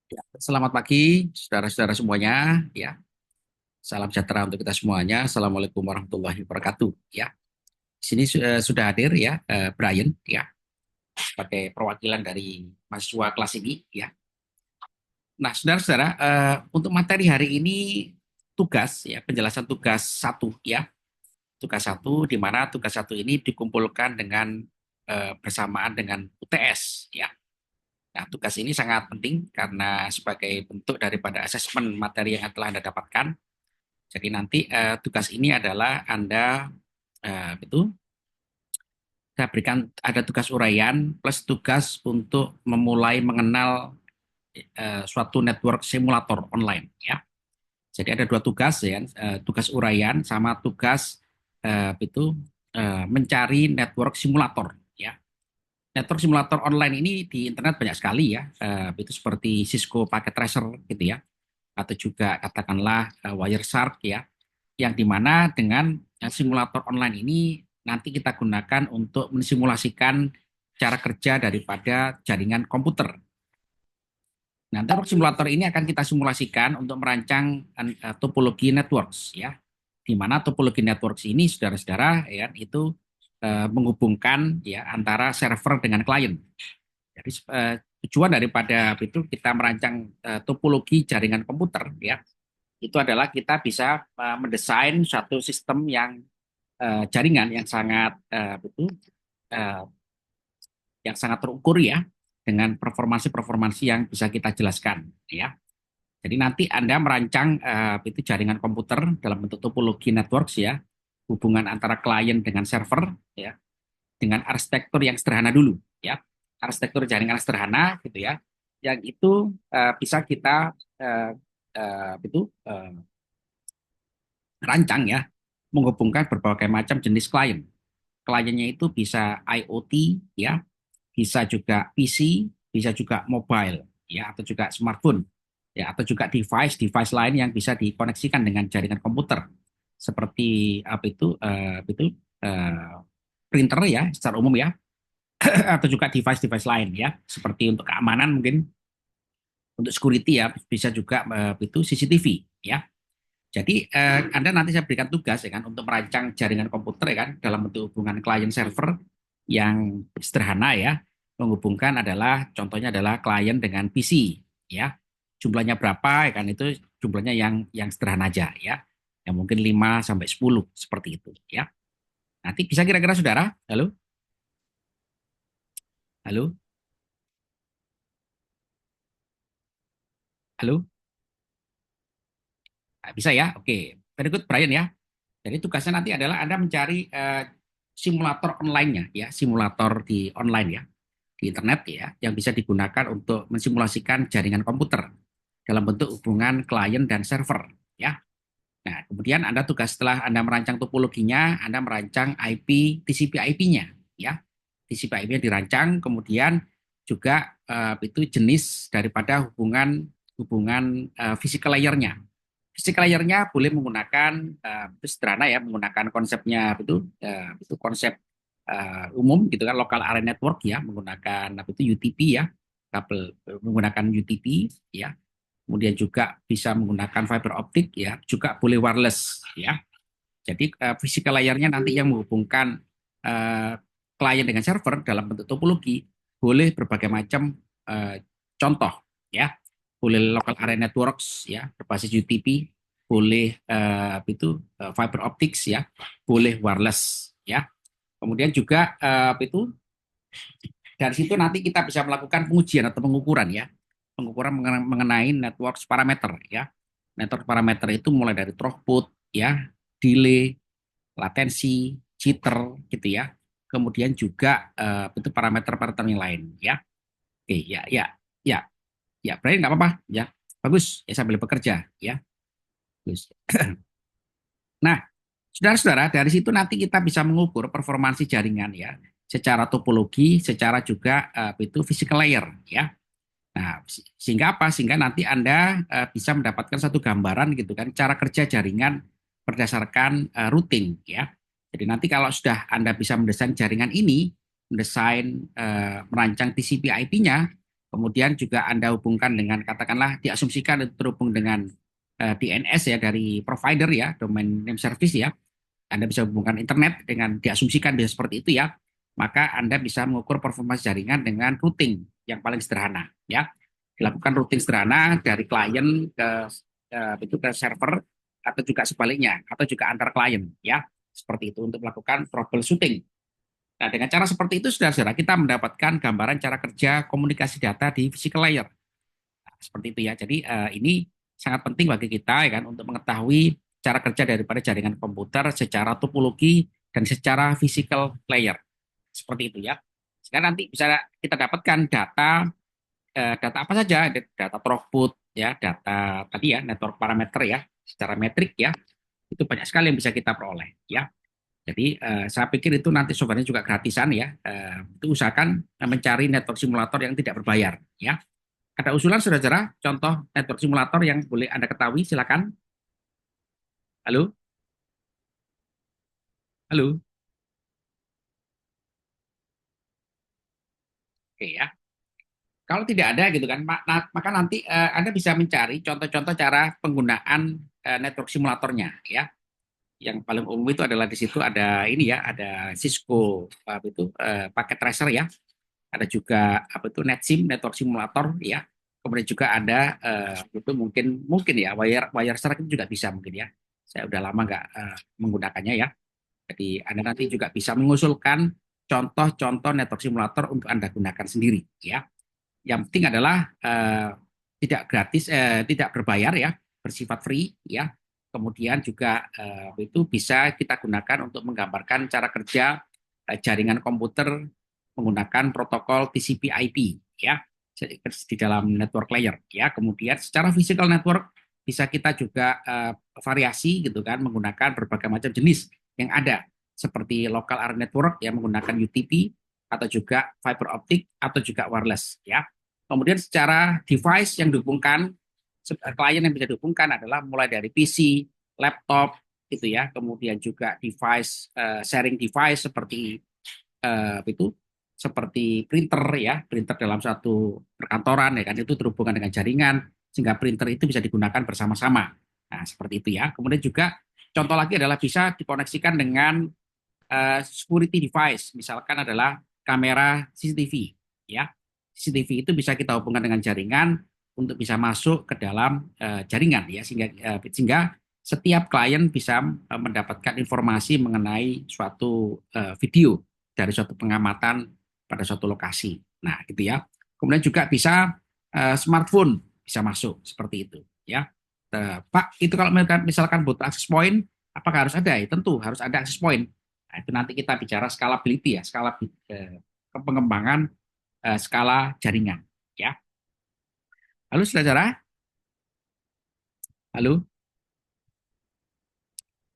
Ya, selamat pagi, saudara-saudara semuanya. Ya, salam sejahtera untuk kita semuanya. Assalamualaikum warahmatullahi wabarakatuh. Ya, di sini sudah hadir ya Brian ya sebagai perwakilan dari mahasiswa kelas ini. Ya, nah saudara-saudara untuk materi hari ini tugas ya penjelasan tugas satu ya tugas satu di mana tugas satu ini dikumpulkan dengan bersamaan dengan UTS ya. Nah, tugas ini sangat penting karena sebagai bentuk daripada asesmen materi yang telah Anda dapatkan. Jadi nanti tugas ini adalah Anda itu saya berikan ada tugas uraian plus tugas untuk memulai mengenal suatu network simulator online ya. Jadi ada dua tugas ya, tugas uraian sama tugas itu mencari network simulator ya. Network simulator online ini di internet banyak sekali ya, itu seperti Cisco Packet Tracer gitu ya, atau juga katakanlah Wireshark ya, yang dimana dengan simulator online ini nanti kita gunakan untuk mensimulasikan cara kerja daripada jaringan komputer. Nah, network simulator ini akan kita simulasikan untuk merancang topologi networks ya, di mana topologi networks ini saudara-saudara ya itu menghubungkan ya antara server dengan klien. Jadi tujuan daripada itu kita merancang topologi jaringan komputer ya itu adalah kita bisa mendesain suatu sistem yang jaringan yang sangat uh, yang sangat terukur ya dengan performansi-performansi yang bisa kita jelaskan ya. Jadi nanti Anda merancang itu jaringan komputer dalam bentuk topologi networks ya, hubungan antara klien dengan server ya, dengan arsitektur yang sederhana dulu ya. Arsitektur jaringan sederhana gitu ya. Yang itu bisa kita rancang ya, menghubungkan berbagai macam jenis klien. Kliennya itu bisa IoT ya, bisa juga PC, bisa juga mobile ya atau juga smartphone ya atau juga device lain yang bisa dikoneksikan dengan jaringan komputer seperti eh, printer ya secara umum ya atau juga device lain ya seperti untuk keamanan mungkin untuk security ya bisa juga itu CCTV ya. Jadi Anda nanti saya berikan tugas ya kan untuk merancang jaringan komputer ya kan dalam bentuk hubungan klien server yang sederhana ya. Menghubungkan adalah contohnya adalah klien dengan PC ya. Jumlahnya berapa ya kan itu jumlahnya yang sederhana aja ya. Yang mungkin 5 sampai 10 seperti itu ya. Nanti bisa kira-kira Saudara? Halo? Halo? Halo? Nah, bisa ya? Oke. Berikut Brian ya. Jadi tugasnya nanti adalah Anda mencari simulator online-nya ya, simulator di online ya, di internet ya, yang bisa digunakan untuk mensimulasikan jaringan komputer dalam bentuk hubungan klien dan server ya. Nah, kemudian Anda tugas setelah Anda merancang topologinya, Anda merancang IP TCP/IP-nya ya. TCP/IP-nya dirancang, kemudian juga itu jenis daripada hubungan hubungan physical layer-nya. Physical layer-nya boleh menggunakan itu sederhana ya, menggunakan konsepnya itu konsep umum gitu kan, local area network ya, menggunakan apa itu UTP ya, kabel menggunakan UTP ya. Kemudian juga bisa menggunakan fiber optik ya, juga boleh wireless ya. Jadi physical layer-nya nanti yang menghubungkan uh, klien dengan server dalam bentuk topologi boleh berbagai macam contoh ya. Boleh local area networks ya berbasis UTP, boleh fiber optics ya, boleh wireless ya. Kemudian juga itu dari situ nanti kita bisa melakukan pengujian atau pengukuran ya. Pengukuran mengenai network parameter ya. Network parameter itu mulai dari throughput ya, delay, latensi, jitter gitu ya. Kemudian juga itu parameter-parameter yang lain ya. Oke, ya ya ya. Ya, Brian nggak apa-apa ya. Bagus ya sambil bekerja ya. Bagus. Nah, saudara-saudara, dari situ nanti kita bisa mengukur performansi jaringan ya, secara topologi, secara juga itu physical layer ya. Nah, sehingga apa? Sehingga nanti Anda bisa mendapatkan satu gambaran gitu kan, cara kerja jaringan berdasarkan routing ya. Jadi nanti kalau sudah Anda bisa mendesain jaringan ini, mendesain merancang TCP/IP-nya, Kemudian juga Anda hubungkan dengan katakanlah diasumsikan itu terhubung dengan DNS ya dari provider ya, domain name service ya. Anda bisa hubungkan internet dengan diasumsikan bisa seperti itu ya. Maka Anda bisa mengukur performa jaringan dengan routing yang paling sederhana ya. Dilakukan routing sederhana dari klien ke server atau juga sebaliknya atau juga antar klien ya. Seperti itu untuk melakukan troubleshooting. Nah, dengan cara seperti itu, saudara-saudara, kita mendapatkan gambaran cara kerja komunikasi data di physical layer. Nah, seperti itu ya. Jadi ini sangat penting bagi kita ya kan untuk mengetahui cara kerja daripada jaringan komputer secara topologi dan secara physical layer. Seperti itu ya. Sekarang nanti bisa kita dapatkan data apa saja, data throughput ya, data tadi ya, network parameter ya, secara metrik ya. Itu banyak sekali yang bisa kita peroleh ya. Jadi saya pikir itu nanti softwarenya juga gratisan ya. Itu usahakan mencari network simulator yang tidak berbayar ya. Ada usulan saudara-saudara contoh network simulator yang boleh Anda ketahui, silakan. Halo, halo. Oke ya. Kalau tidak ada gitu kan, maka nanti Anda bisa mencari contoh-contoh cara penggunaan network simulatornya ya. Yang paling umum itu adalah di situ ada ini ya, ada Cisco paket tracer ya. Ada juga apa itu NetSim, network simulator ya. Kemudian juga ada itu mungkin mungkin ya wire itu juga bisa mungkin ya. Saya udah lama nggak menggunakannya ya. Jadi Anda nanti juga bisa mengusulkan contoh-contoh network simulator untuk Anda gunakan sendiri ya. Yang penting adalah tidak gratis, tidak berbayar ya, bersifat free ya. Kemudian juga itu bisa kita gunakan untuk menggambarkan cara kerja jaringan komputer menggunakan protokol TCP/IP ya di dalam network layer ya. Kemudian secara physical network bisa kita juga variasi gitu kan menggunakan berbagai macam jenis yang ada seperti local area network yang menggunakan UTP atau juga fiber optic atau juga wireless ya. Kemudian secara device yang dihubungkan, klien yang bisa dihubungkan adalah mulai dari PC, laptop, gitu ya. Kemudian juga device sharing device seperti itu, seperti printer ya, printer dalam satu perkantoran ya kan itu terhubungan dengan jaringan sehingga printer itu bisa digunakan bersama-sama. Nah, seperti itu ya. Kemudian juga contoh lagi adalah bisa dikoneksikan dengan security device, misalkan adalah kamera CCTV ya. CCTV itu bisa kita hubungkan dengan jaringan untuk bisa masuk ke dalam jaringan ya sehingga setiap klien bisa mendapatkan informasi mengenai suatu video dari suatu pengamatan pada suatu lokasi. Nah, gitu ya. Kemudian juga bisa smartphone bisa masuk seperti itu ya. Pak, itu kalau misalkan butuh access point, apakah harus ada? Ya, tentu harus ada access point. Nah, itu nanti kita bicara scalability ya, pengembangan skala jaringan ya. Halo saudara, halo,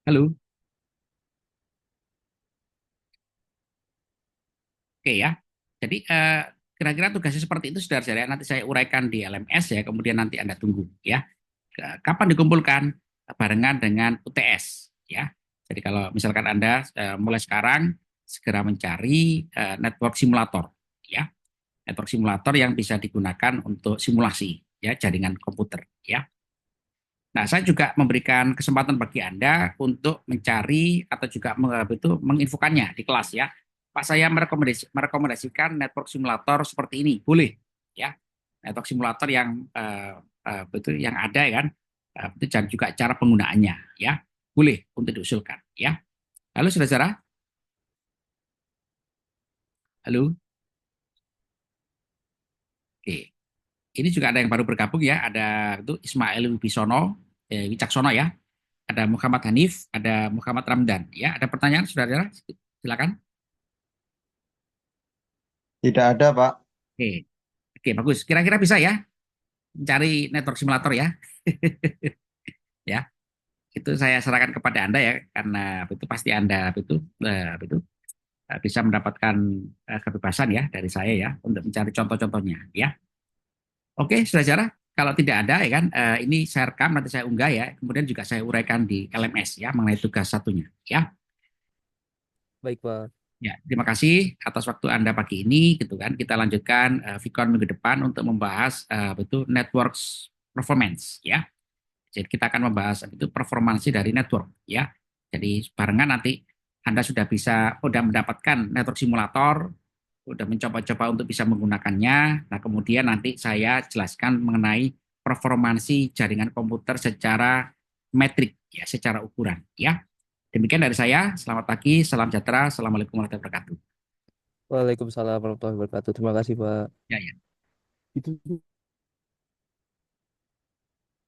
halo. Oke ya. Jadi kira-kira tugasnya seperti itu saudara-saudara. Nanti saya uraikan di LMS ya, kemudian nanti Anda tunggu ya. Kapan dikumpulkan? Barengan dengan UTS ya. Jadi kalau misalkan Anda mulai sekarang segera mencari network simulator ya. Network simulator yang bisa digunakan untuk simulasi ya jaringan komputer ya. Nah, saya juga memberikan kesempatan bagi Anda untuk mencari atau juga menginfokannya di kelas ya. Pak, saya merekomendasikan network simulator seperti ini, boleh ya. Network simulator yang yang ada ya kan, itu dan juga cara penggunaannya ya, boleh untuk diusulkan ya. Halo saudara-saudara, halo. Oke, ini juga ada yang baru bergabung ya, ada itu Ismail Wibisono, Wicaksono ya. Ada Muhammad Hanif, ada Muhammad Ramdan. Ya, ada pertanyaan, saudara-saudara? Silakan. Tidak ada, Pak. Oke, oke, bagus. Kira-kira bisa ya mencari network simulator ya? Ya, itu saya serahkan kepada Anda ya, karena itu pasti Anda itu bisa mendapatkan kebebasan ya dari saya ya untuk mencari contoh-contohnya ya. Oke, saudara-saudara, kalau tidak ada ya kan, ini saya rekam nanti saya unggah ya, kemudian juga saya uraikan di LMS ya mengenai tugas satunya ya. Baik, Pak. Ya, terima kasih atas waktu Anda pagi ini, gitu kan. Kita lanjutkan Vicon minggu depan untuk membahas betul networks performance, ya. Jadi kita akan membahas itu performansi dari network, ya. Jadi barengan nanti Anda sudah mendapatkan network simulator, sudah mencoba-coba untuk bisa menggunakannya. Nah, kemudian nanti saya jelaskan mengenai performansi jaringan komputer secara metrik, ya, secara ukuran, ya. Demikian dari saya. Selamat pagi, salam sejahtera, assalamualaikum warahmatullahi wabarakatuh. Waalaikumsalam warahmatullahi wabarakatuh. Terima kasih, Pak. Ya, ya. Itu